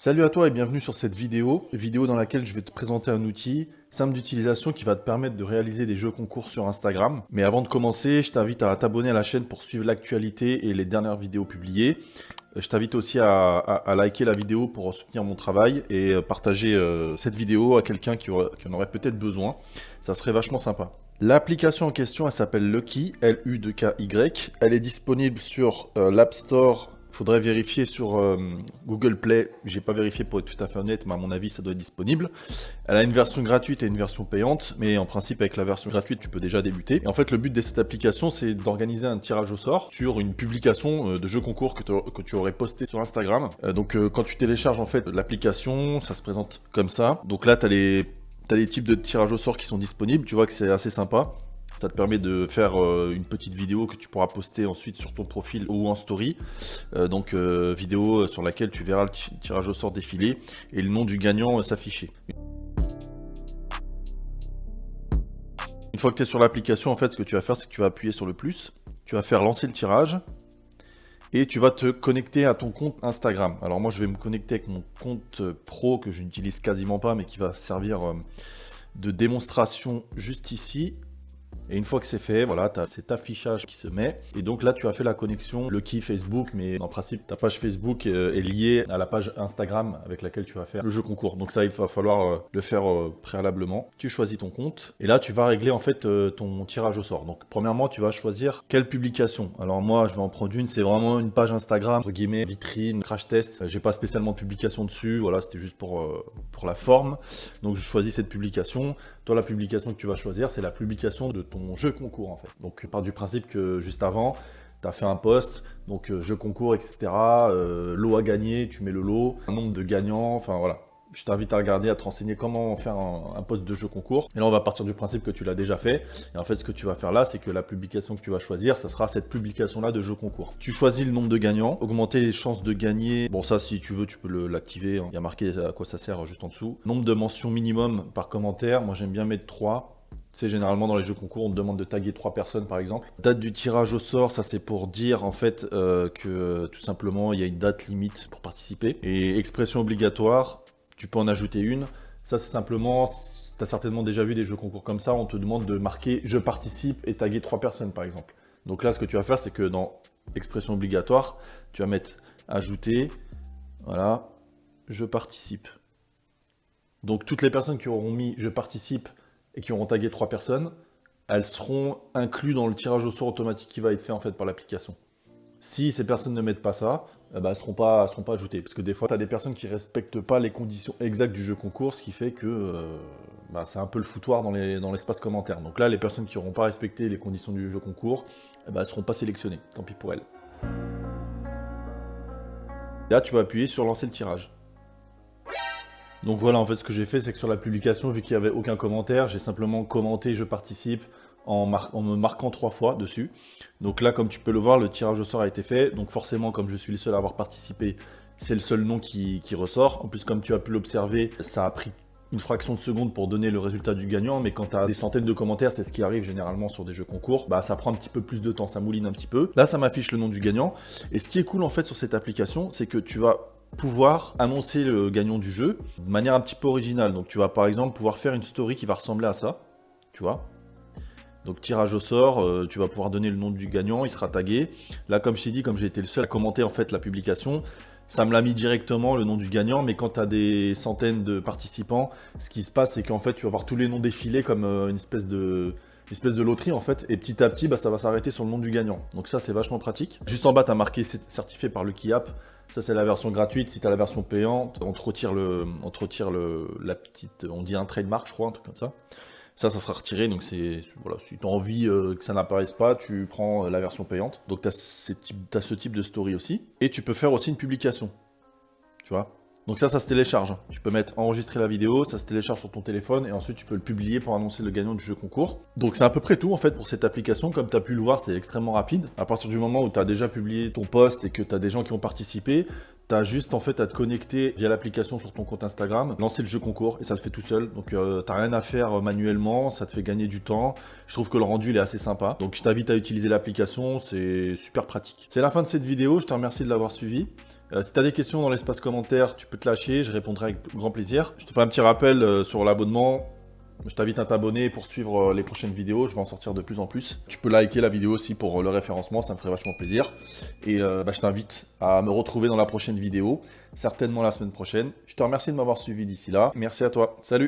Salut à toi et bienvenue sur cette vidéo dans laquelle je vais te présenter un outil simple d'utilisation qui va te permettre de réaliser des jeux concours sur Instagram. Mais avant de commencer, je t'invite à t'abonner à la chaîne pour suivre l'actualité et les dernières vidéos publiées. Je t'invite aussi à liker la vidéo pour soutenir mon travail et partager cette vidéo à quelqu'un qui en aurait peut-être besoin. Ça serait vachement sympa. L'application en question, elle s'appelle Lucky, L-U-2-K-Y. Elle est disponible sur l'App Store. Faudrait vérifier sur Google Play. J'ai pas vérifié pour être tout à fait honnête, mais à mon avis, ça doit être disponible. Elle a une version gratuite et une version payante, mais en principe, avec la version gratuite, tu peux déjà débuter. Et en fait, le but de cette application, c'est d'organiser un tirage au sort sur une publication de jeu concours que tu aurais posté sur Instagram. Quand tu télécharges en fait l'application, ça se présente comme ça. Donc là, t'as les types de tirages au sort qui sont disponibles. Tu vois que c'est assez sympa. Ça te permet de faire une petite vidéo que tu pourras poster ensuite sur ton profil ou en story. Vidéo sur laquelle tu verras le tirage au sort défiler et le nom du gagnant s'afficher. Une fois que tu es sur l'application, en fait, ce que tu vas faire, c'est que tu vas appuyer sur le plus. Tu vas faire lancer le tirage. Et tu vas te connecter à ton compte Instagram. Alors moi, je vais me connecter avec mon compte pro que je n'utilise quasiment pas, mais qui va servir de démonstration juste ici. Et une fois que c'est fait, voilà, tu as cet affichage qui se met. Et donc là, tu as fait la connexion Lucky Facebook, mais en principe, ta page Facebook est liée à la page Instagram avec laquelle tu vas faire le jeu concours. Donc ça, il va falloir le faire préalablement. Tu choisis ton compte. Et là, tu vas régler en fait ton tirage au sort. Donc premièrement, tu vas choisir quelle publication. Alors moi, je vais en prendre une. C'est vraiment une page Instagram, entre guillemets, vitrine, crash test. J'ai pas spécialement de publication dessus. Voilà, c'était juste pour la forme. Donc je choisis cette publication. Toi, la publication que tu vas choisir, c'est la publication de ton jeu concours en fait. Donc, part du principe que juste avant, tu as fait un post, donc jeu concours, etc. Lot à gagner, tu mets le lot, un nombre de gagnants, enfin voilà. Je t'invite à regarder, à te renseigner comment faire un post de jeu concours. Et là, on va partir du principe que tu l'as déjà fait. Et en fait, ce que tu vas faire là, c'est que la publication que tu vas choisir, ça sera cette publication-là de jeu concours. Tu choisis le nombre de gagnants, augmenter les chances de gagner. Bon, ça, si tu veux, tu peux l'activer. Il y a marqué à quoi ça sert juste en dessous. Nombre de mentions minimum par commentaire. Moi, j'aime bien mettre 3. C'est généralement dans les jeux concours, on te demande de taguer 3 personnes par exemple. Date du tirage au sort, ça c'est pour dire en fait que tout simplement il y a une date limite pour participer. Et expression obligatoire, tu peux en ajouter une. Ça c'est simplement, tu as certainement déjà vu des jeux concours comme ça, on te demande de marquer je participe et taguer 3 personnes par exemple. Donc là ce que tu vas faire c'est que dans expression obligatoire, tu vas mettre ajouter, voilà, je participe. Donc toutes les personnes qui auront mis je participe et qui auront tagué 3 personnes, elles seront incluses dans le tirage au sort automatique qui va être fait en fait par l'application. Si ces personnes ne mettent pas ça, elles ne seront pas ajoutées. Parce que des fois, tu as des personnes qui ne respectent pas les conditions exactes du jeu concours, ce qui fait que c'est un peu le foutoir dans l'espace commentaire. Donc là, les personnes qui n'auront pas respecté les conditions du jeu concours, elles ne seront pas sélectionnées. Tant pis pour elles. Là, tu vas appuyer sur lancer le tirage. Donc voilà, en fait, ce que j'ai fait, c'est que sur la publication, vu qu'il n'y avait aucun commentaire, j'ai simplement commenté « Je participe » en me marquant 3 fois dessus. Donc là, comme tu peux le voir, le tirage au sort a été fait. Donc forcément, comme je suis le seul à avoir participé, c'est le seul nom qui ressort. En plus, comme tu as pu l'observer, ça a pris une fraction de seconde pour donner le résultat du gagnant, mais quand tu as des centaines de commentaires, c'est ce qui arrive généralement sur des jeux concours, ça prend un petit peu plus de temps, ça mouline un petit peu. Là, ça m'affiche le nom du gagnant. Et ce qui est cool en fait sur cette application, c'est que tu vas pouvoir annoncer le gagnant du jeu de manière un petit peu originale. Donc tu vas par exemple pouvoir faire une story qui va ressembler à ça, tu vois. Donc tirage au sort, tu vas pouvoir donner le nom du gagnant, il sera tagué. Là comme je t'ai dit, comme j'ai été le seul à commenter en fait la publication, ça me l'a mis directement le nom du gagnant, mais quand tu as des centaines de participants, ce qui se passe c'est qu'en fait tu vas voir tous les noms défiler comme une espèce de loterie en fait, et petit à petit ça va s'arrêter sur le nom du gagnant. Donc ça c'est vachement pratique. Juste en bas tu as marqué certifié par Lucky App, ça c'est la version gratuite. Si tu as la version payante, on te retire la petite, on dit un trademark je crois, un truc comme ça. Ça sera retiré, donc c'est, voilà, si tu as envie que ça n'apparaisse pas, tu prends la version payante. Donc tu as ce type de story aussi, et tu peux faire aussi une publication, tu vois. Donc ça se télécharge. Tu peux mettre enregistrer la vidéo, ça se télécharge sur ton téléphone et ensuite tu peux le publier pour annoncer le gagnant du jeu concours. Donc c'est à peu près tout en fait pour cette application. Comme tu as pu le voir, c'est extrêmement rapide. À partir du moment où tu as déjà publié ton post et que tu as des gens qui ont participé, tu as juste en fait à te connecter via l'application sur ton compte Instagram, lancer le jeu concours et ça le fait tout seul. Donc t'as rien à faire manuellement, ça te fait gagner du temps. Je trouve que le rendu il est assez sympa. Donc je t'invite à utiliser l'application, c'est super pratique. C'est la fin de cette vidéo, je te remercie de l'avoir suivi. Si tu as des questions dans l'espace commentaire, tu peux te lâcher, je répondrai avec grand plaisir. Je te fais un petit rappel sur l'abonnement. Je t'invite à t'abonner pour suivre les prochaines vidéos, je vais en sortir de plus en plus. Tu peux liker la vidéo aussi pour le référencement, ça me ferait vachement plaisir. Et je t'invite à me retrouver dans la prochaine vidéo, certainement la semaine prochaine. Je te remercie de m'avoir suivi d'ici là. Merci à toi, salut!